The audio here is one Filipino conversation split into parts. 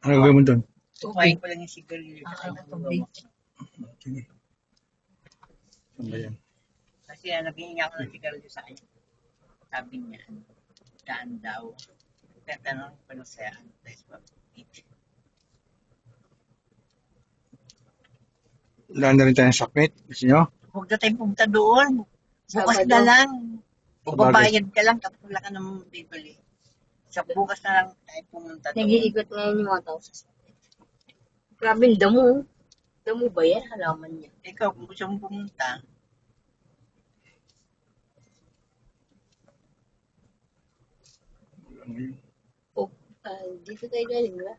Ano gagawin mo doon? Kumain ko lang yung sigarilyo kasi nagugaw ako. Sige. Ano ba yan? Kasi naghihingi ako ng sigarilyo sa kanya. Sabi niya, daan daw. Tatanong ko lang sa ano, price pa. Wala na rin tayong sakit. Gusto nyo? Huwag na tayong pumunta doon. Bukas na lang. Babayad ka lang tapos wala ka naman bibili. Sa bukas na lang tayo pumunta doon. Nag-iikot ngayon yung mga tao sa sakit. Grabe yung damo. Damo ba yan? Halaman niya. Ikaw, kung gusto mong pumunta, Wala ngayon. Oh, dito tayo galing ba?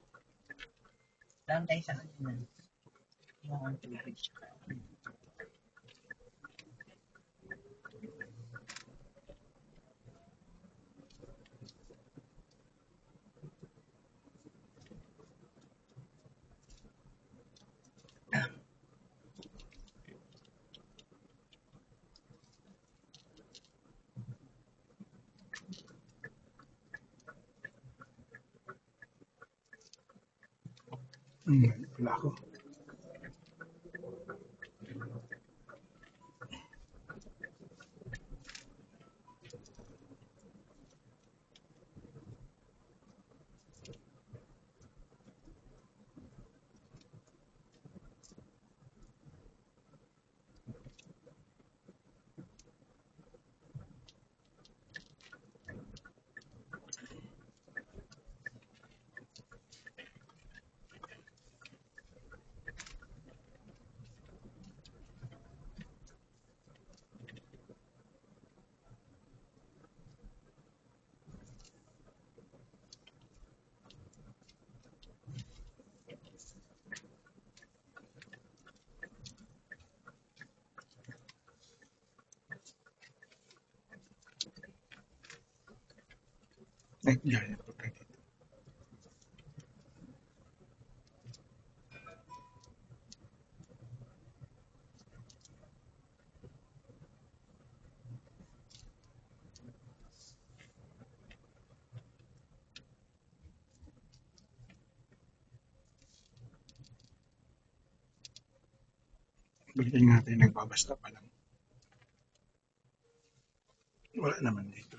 lang tayo sa kanila. Yung mga tubig siya. Wala ako. Ay, yan. Balikin natin, nagbabasta pa lang. Wala naman dito.